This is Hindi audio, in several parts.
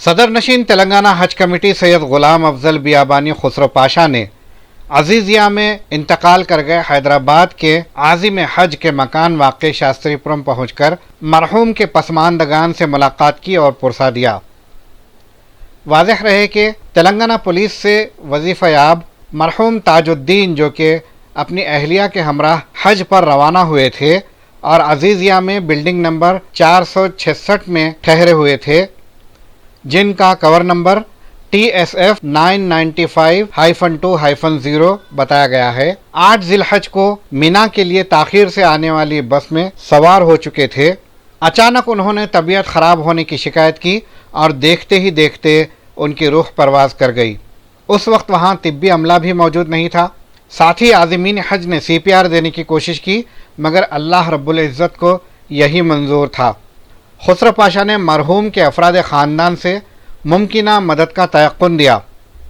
सदर नशीन तेलंगाना हज कमेटी सैयद गुलाम अफजल बियाबानी खुसरो पाशा ने अजीजिया में इंतकाल कर गए हैदराबाद के आज़िम हज के मकान वाक़ शास्त्रीपुरम पहुंचकर मरहूम के पसमानदगान से मुलाकात की और पुरसा दिया। वाज़ेह रहे कि तेलंगाना पुलिस से वजीफ़ायाब मरहूम ताजुद्दीन जो कि अपनी अहलिया के हमराह हज पर रवाना हुए थे और अजीजिया में बिल्डिंग नंबर 466 में ठहरे हुए थे, जिनका कवर नंबर TSF 995-2-0 बताया गया है, 8 ज़िलहज को मिना के लिए ताख़ीर से आने वाली बस में सवार हो चुके थे। अचानक उन्होंने तबीयत ख़राब होने की शिकायत की और देखते ही देखते उनकी रूह परवाज़ कर गई। उस वक्त वहाँ तिब्बी अमला भी मौजूद नहीं था। साथ ही आज़मीन हज ने CPR देने की कोशिश की, मगर अल्लाह रब्बुल इज़्ज़त को यही मंजूर था। खुसरो पाशा ने मरहूम के अफराद ख़ानदान से मुमकिना मदद का तयक़्क़ुन दिया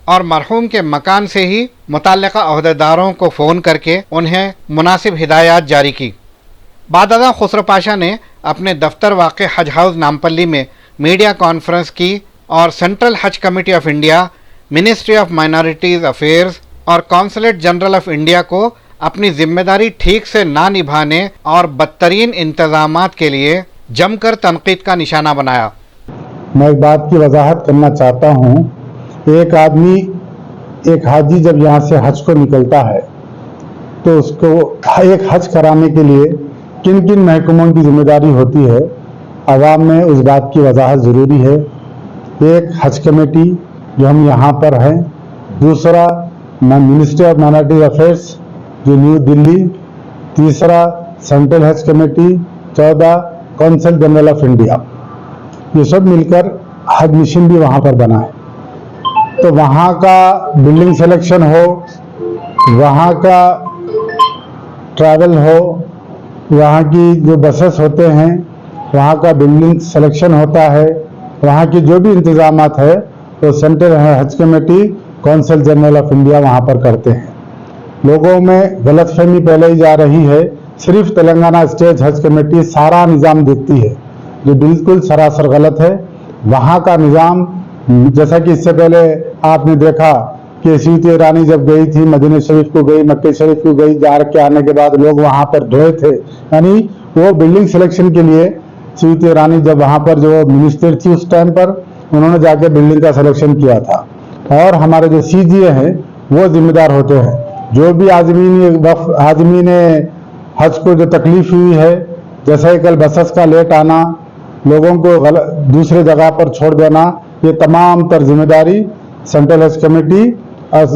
और मरहूम के मकान से ही मुतल्लिक़ा अहदेदारों को फ़ोन करके उन्हें मुनासिब हिदायत जारी की। बादअज़ां खुसरो पाशा ने अपने दफ्तर वाक़ हज हाउस नामपल्ली में मीडिया कॉन्फ्रेंस की और सेंट्रल हज committee of India, ministry of minorities affairs और कौंसलेट जनरल ऑफ इंडिया को अपनी जिम्मेदारी ठीक से ना निभाने और बदतरीन इंतज़ामात के लिए जमकर तनकीद का निशाना बनाया। मैं एक बात की वजाहत करना चाहता हूँ। एक आदमी, एक हाजी जब यहाँ से हज को निकलता है तो उसको एक हज कराने के लिए किन किन महकमों की जिम्मेदारी होती है, अवाम में उस बात की वजाहत ज़रूरी है। एक हज कमेटी जो हम यहाँ पर हैं, दूसरा मिनिस्ट्री ऑफ माइनॉरिटी अफेयर्स जो न्यू दिल्ली, तीसरा सेंट्रल हज committee, 14 council general of India, ये सब मिलकर हज मिशन भी वहाँ पर बना है। तो वहाँ का बिल्डिंग सिलेक्शन हो, वहाँ का ट्रैवल हो, वहाँ की जो बसेस होते हैं वहाँ का बिल्डिंग सिलेक्शन होता है, वहाँ की जो भी इंतजामात है तो सेंट्रल हज committee, council general of India वहाँ पर करते हैं। लोगों में गलतफहमी पहले ही जा रही है, सिर्फ तेलंगाना स्टेट हज कमेटी सारा निज़ाम देखती है, जो बिल्कुल सरासर गलत है। वहाँ का निज़ाम, जैसा कि इससे पहले आपने देखा कि स्मृति ईरानी जब गई थी, मदीना शरीफ को गई, मक्के शरीफ को गई, जार के आने के बाद लोग वहाँ पर ढोए थे। यानी वो बिल्डिंग सिलेक्शन के लिए स्मृति ईरानी जब वहाँ पर जो मिनिस्टर थी उस टाइम पर, उन्होंने जाके बिल्डिंग का सिलेक्शन किया था। और हमारे जो CGA हैं वो जिम्मेदार होते हैं। जो भी आदमीन हज को जो तकलीफ हुई है, जैसे कल बसेस का लेट आना, लोगों को दूसरे जगह पर छोड़ देना, ये तमाम तर जिम्मेदारी सेंट्रल हज कमेटी और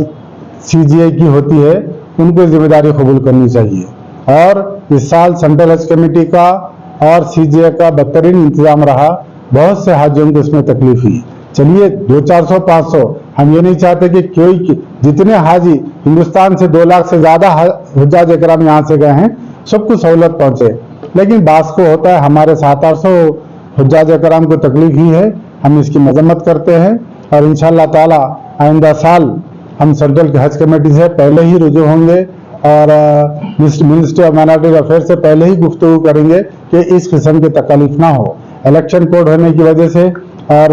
CGA की होती है। उनको जिम्मेदारी कबूल करनी चाहिए। और इस साल सेंट्रल हज कमेटी का और CGA का बदतरीन इंतजाम रहा, बहुत से हाजियों को इसमें तकलीफ हुई। चलिए 200-400-500, हम ये नहीं चाहते कि कोई, जितने हाजी हिंदुस्तान से 2 लाख से ज़्यादा हुज्जाज इकराम यहाँ से गए हैं, सबको सहूलत पहुँचे, लेकिन बास को होता है हमारे 700-800 हुज्जाज इकराम को तकलीफ ही है। हम इसकी मजम्मत करते हैं और इंशाअल्लाह ताला आइंदा साल हम सेंट्रल हज कमेटी से पहले ही रुजू होंगे और मिनिस्ट्री ऑफ माइनॉरिटी अफेयर से पहले ही गुफ्तगू करेंगे कि इस किस्म की तकलीफ ना हो। इलेक्शन कोड होने की वजह से और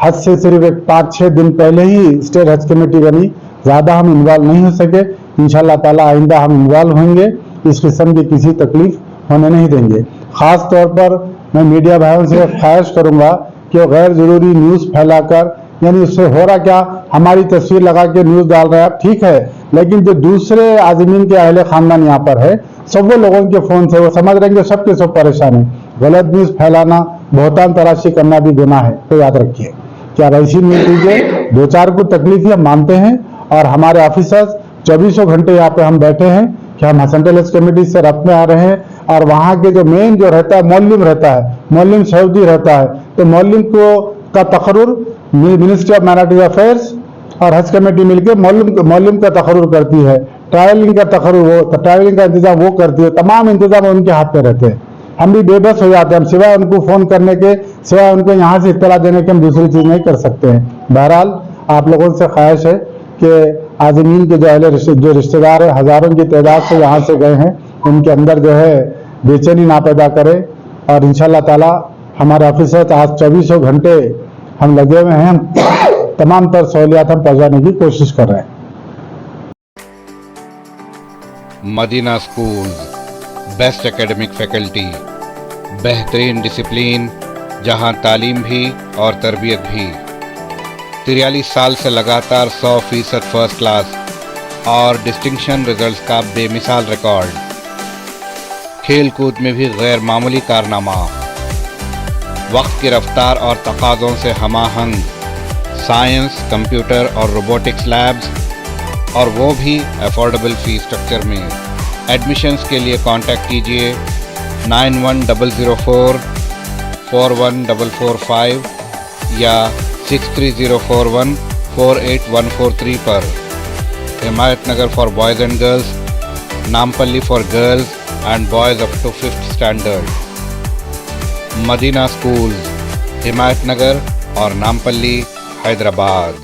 हज से सिर्फ 5-6 दिन पहले ही स्टेट हज कमेटी बनी, ज़्यादा हम इन्वॉल्व नहीं हो सके। इंशाअल्लाह ताला आइंदा हम इन्वॉल्व होंगे, इस किस्म की किसी तकलीफ होने नहीं देंगे। ख़ास तौर पर मैं मीडिया भाइयों से ख्वाहिश करूँगा कि वो गैर ज़रूरी न्यूज़ फैलाकर, यानी उससे हो रहा क्या, हमारी तस्वीर लगा के न्यूज़ डाल रहा है, ठीक है, लेकिन जो दूसरे आज़मीन के अहले ख़ानदान यहाँ पर है, सब वो लोगों के फ़ोन से वो समझ रहे हैं कि सब के सब परेशान है। गलत न्यूज़ फैलाना, बहुतान तराशी करना भी गुनाह है। तो याद रखिए कि आप ऐसी न्यूज़ दीजिए, 2-4 को तकलीफ हम मानते हैं और हमारे ऑफिसर्स 24 घंटे यहाँ पे हम बैठे हैं कि हम सेंट्रल हज कमेटी से रब्त में आ रहे हैं। और वहाँ के जो मेन जो रहता है मौलम रहता है, मौलम सऊदी रहता है, तो मौलम को का तकर्रुर मिनिस्ट्री ऑफ माइनॉरिटी अफेयर्स और हज कमेटी मिलकर मौलम का तकर्रुर करती है। ट्रैवलिंग का तकर्रुर वो, ट्रैवलिंग का इंतजाम वो करती है। तमाम इंतजाम उनके हाथ पे रहते हैं। हम भी बेबस हो जाते हैं, हम सिवाय उनको फ़ोन करने के, सिवाय उनको यहाँ से इत्तला देने के हम दूसरी चीज़ नहीं कर सकते हैं। बहरहाल आप लोगों से ख्वाहिश है कि आज़मीन के जो रिश्तेदार है, हज़ारों की तादाद से यहाँ से गए हैं, उनके अंदर जो है बेचैनी ना पैदा करें। और इंशाअल्लाह ताला हमारे ऑफिसर्स आज 24 घंटे हम लगे हुए हैं, हम तमाम तर सहूलियात हम पहुंचाने की कोशिश कर रहे हैं। Madina school, best academic faculty, बेहतरीन डिसिप्लिन, जहां तालीम भी और तरबियत भी। 43 साल से लगातार 100% फर्स्ट क्लास और डिस्टिंक्शन रिजल्ट्स का बेमिसाल रिकॉर्ड। खेल कूद में भी गैर मामूली कारनामा। वक्त की रफ्तार और तकाज़ों से हमाहंग साइंस, कंप्यूटर और रोबोटिक्स लैब्स, और वो भी अफोर्डेबल फीस स्ट्रक्चर में। एडमिशन्स के लिए कांटेक्ट कीजिए 9100441445 या 6304148143 पर। Himayat Nagar for boys and girls, Nampally for girls and boys up to 5th standard. Madina school, Himayat Nagar और नामपल्ली, हैदराबाद।